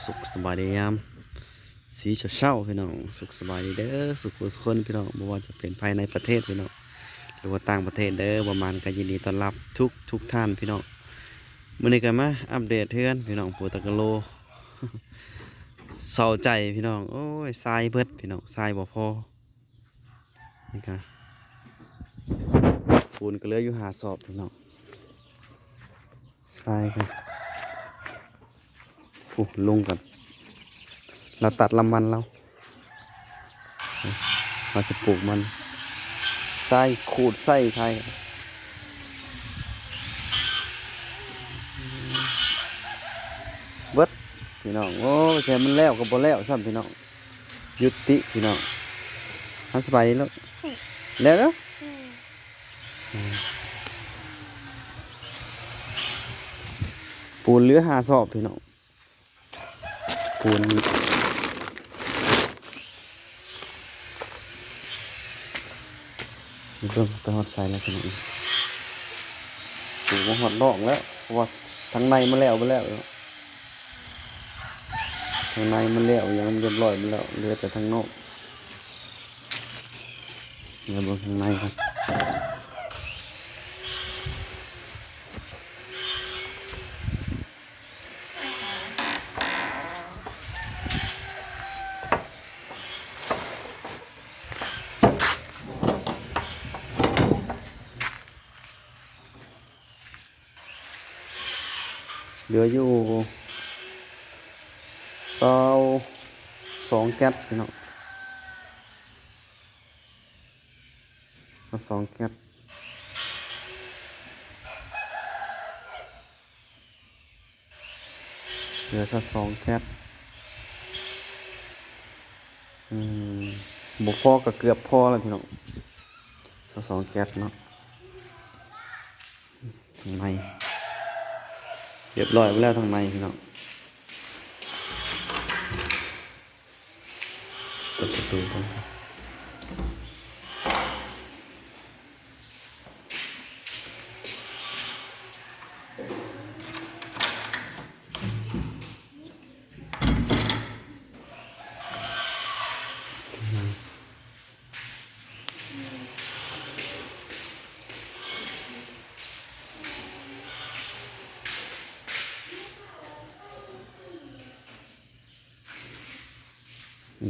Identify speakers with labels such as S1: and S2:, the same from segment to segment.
S1: สุขสบายดียามสีเช้าพี่น้องสุขสบายดีเด้อสุขสุขคนพี่น้องไม่ว่าจะเป็นภายในประเทศพี่น้องหรือว่าต่างประเทศเด้อประมาณกันยินดีต้อนรับทุกท่านพี่น้องมื้อนี้ก็มาอัปเดตเทือนพี่น้องปูตะกะโลเศร้าใจพี่น้องโอ้ยทรายเบิดพี่น้องทรายบ่พอนี่ก็ปูนก็เหลืออยู่5 สอบพี่น้องทรายกันลงกันเราตัดลำมันเราจะปลูกมันไส้ขูดไส้ไทยเบิดพี่น้องโอ้ใช่มันแล้วก็บ่แล้วซ้ำพี่น้องยุติพี่น้องทำสบายดีแล้วแล้วเนาะปูนเหลือ5 สอบพี่น้องปูนเริ่มไปหอดใส่แล้วพี่น้องปูมาหอดดอกแล้วเพราะว่าทางในมันแล้วไปแล้วทางในมันแล้วยังเรียบร้อยไปแล้วเหลือแต่ทางนอกเดี๋ยวบนทางในครับเหลืออยู่2 แก๊สพี่น้อง2 แก๊สเหลือสัก2 แก๊สบุพอก็เกือบพอแล้วพี่น้อง2 แก๊สเนาะทางในเรียบร้อยไปแล้วทางในพี่น้องเปิดประตูกัน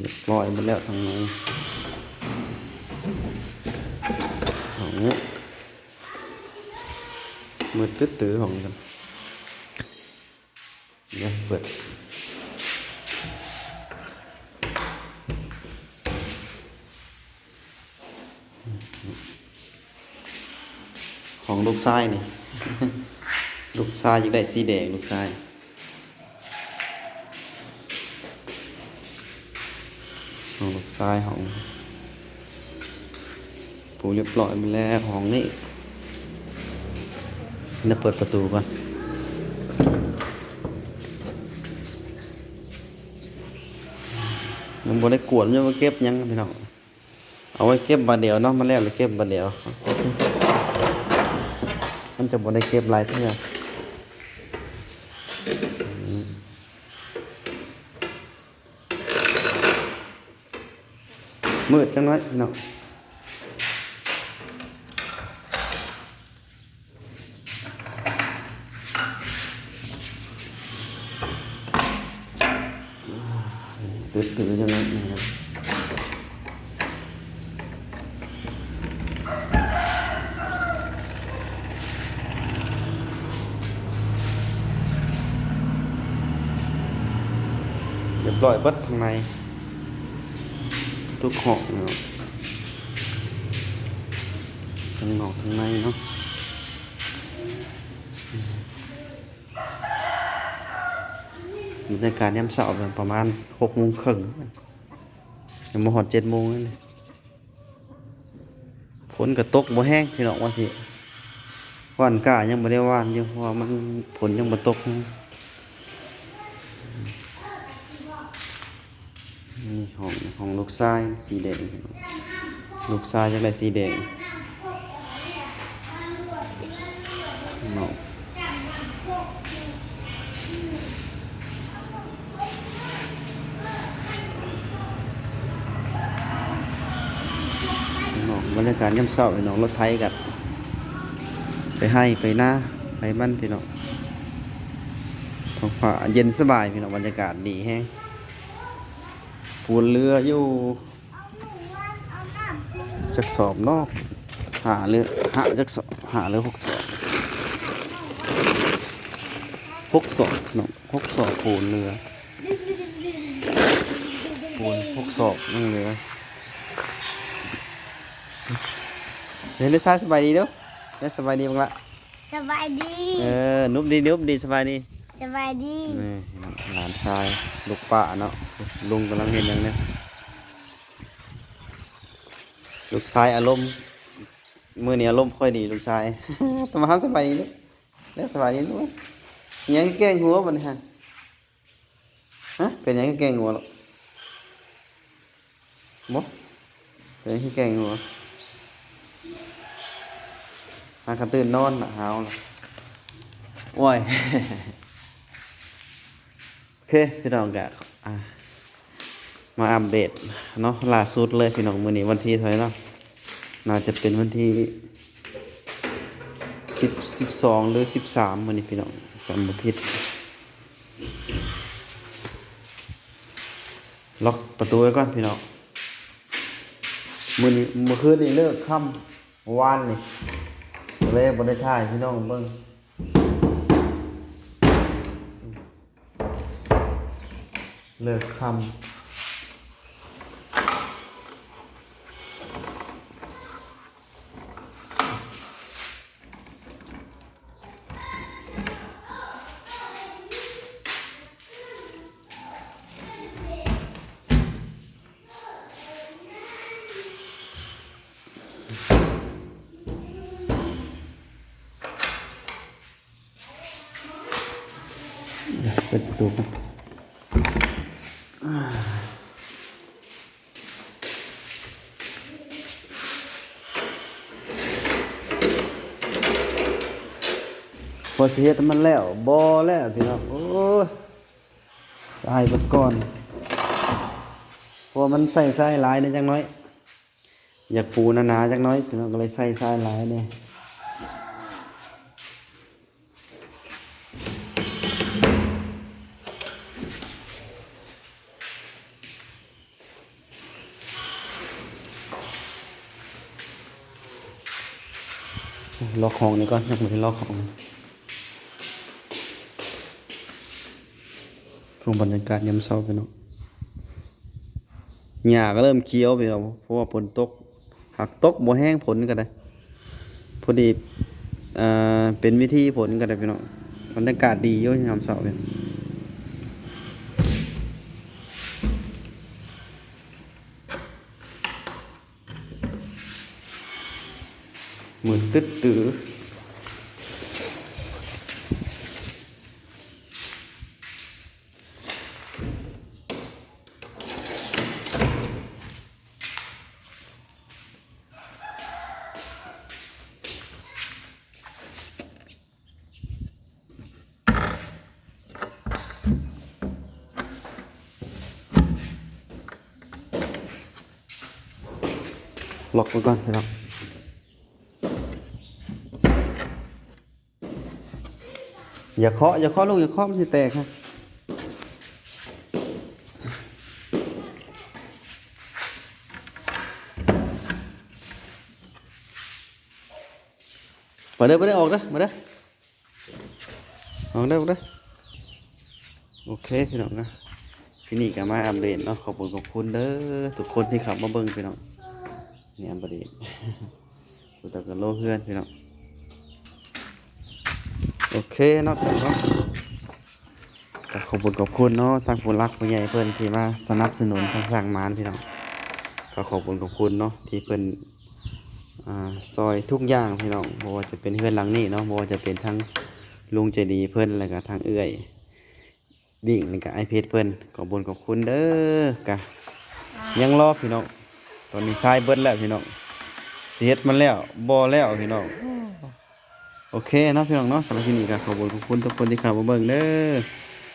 S1: เรียบร้อยไปแล้วทางในของนี้มืดตื้อของกันเนี่ยเปิดของลูกชายนี่ ลูกชายอยากได้สีแดงลูกชายของลูกชายของปูเรียบร้อยไปแล้วของนี่นี่เปิดประตูก่อนมันบ่ได้กวนมันมาเก็บยังพี่น้องเอาไว้เก็บบัดเดียวเนาะมาแล้วเลยเก็บบัดเดียวมันจะบ่ได้เก็บหลายเท่ามืดจังน้อยพี่น้องตื่นจังน้อยนะครับเรียบร้อยเบิดข้างในทุกห้องเนาะทั้งนอกทั้งในเนาะบรรยากาศยามเช้าประมาณ6:30ยังมาหอด7 โมงเลยฝนก็ตกบ่แห้งพี่น้องว่าสิว่านกล้ายังบ่ได้ว่านอยู่เพราะว่ามันฝนยังบ่ตกนี่ของลูกชายสีแดงลูกชายจะได้สีแดงเนาะ บรรยากาศยามเช้าพี่น้องรถไถกันไปให้ไปหน้าไปมันพี่น้องท้องฟ้าเย็นสบายพี่น้องบรรยากาศดีแฮงปูนเรืออยู่จักสอบเนอกหาเรือหาจักสอบหาเรือ6 สอบ6 สอบน้อง6 สอบปูนเรือปูน6 สอบนั่งเรือเล่นได้สบายดีเด้อเล่นสบายดีบ้างละ
S2: สบายดี
S1: นุบดีนุบดีสบายดี
S2: สบายดี
S1: นี่หลานชายลูกป้าเนาะลุงกำลังเห็นอย่างเนี้ยลูกชายอารมณ์มือนี้อารมณ์ค่อยดีลูกชาย ต้องมาทำสบายดีลูกแล้วสบายดีลูกยังแกล้งหัวบ่เนี่ยฮะเป็นยังแกล้งหัวหรอบ่เป็นยังแกล้งหัวหากระตื่นนอนหาวน่ะโอ้ย โอเคพี่น้องกะมาอัปเดตเนาะล่าสุดเลยพี่น้องมื้อนี้วันที่เท่าไหร่เนาะน่าจะเป็นวันที่12หรือ13มื้อนี้พี่น้องจำบ่ผิดล็อกประตูไว้ก่อนพี่น้องมื้อนี้เมื่อคืนนี้เลิกค่ำวานนี่เลยบ่ได้ถ่ายพี่น้องเบิ่งเลิกค่ำเปิดประตูกันพอสิเฮ็ดให้มันแล้วบ่แล้วพี่น้องโอ้ยสายเบิดก่อนเพราะว่ามันใส่ทรายหลายนิดจังน้อยอยากปูหนาๆจังน้อยพี่น้องก็เลยใส่ทรายหลายนี่ล็อกห้องนี่ก่อนยังไม่ได้ล็อกห้องช่วงบรรยากาศยามเช้าพี่น้องหญ้าก็เริ่มเขียวพี่น้องเพราะว่าฝนตกหากตกบ่แห้งผลก็ได้พอดีเป็นวิธีผลก็ได้พี่น้องบรรยากาศดีอยู่ยามเช้าพี่น้องมือตึ๊ดตื้อล็อกไว้ก่อนพี่น้องอย่าเคาะลูกอย่าเคาะมันจะแตกครับไปเด้อออกเด้อมาเด้อออกเด้อโอเคพี่น้องนะพี่นี่ก็มาอัปเดตเนาะขอบคุณเด้อทุกคนที่ขับมาเบิ่งพี่น้องนี่อัปเดตกูตะกันโลเพื่อนพี่น้องโอเคเนาะพี่น้องก็ขอบคุณเนาะทางผู้รักผู้ใหญ่เพิ่นที่มาสนับสนุนทางสร้างมานพี่น้องก็ขอบคุณเนาะที่เพิ่นซอยทุกอย่างพี่น้องบ่ว่าจะเป็นเฮือนหลังนี้เนาะบ่ว่าจะเป็นทั้งลุงใจดีเพิ่นแล้วก็ทางเอื้อยดิ่งแล้วก็ไอเพชรเพิ่นขอบคุณเด้อกะยังรอพี่น้องตอนนี้ทรายเบิดแล้วพี่น้องสิเฮ็ดมันแล้วบ่แล้วพี่น้องโอเคเนาะพี่น้องเนาะสำหรับที่นี่ก็ขอบคุณทุกคนที่เข้ามาเบิ่งเด้อ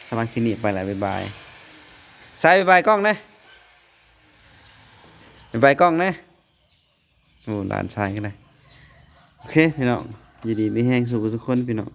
S1: สำหรับที่นี่ไปแล้วบ๊ายบายสายบ๊ายบายกล้องนะบ๊ายบายกล้องนะ โอ้หลานชายก็ได้โอเคพี่น้องยินดีมีแห้งสุขทุกคนพี่น้อง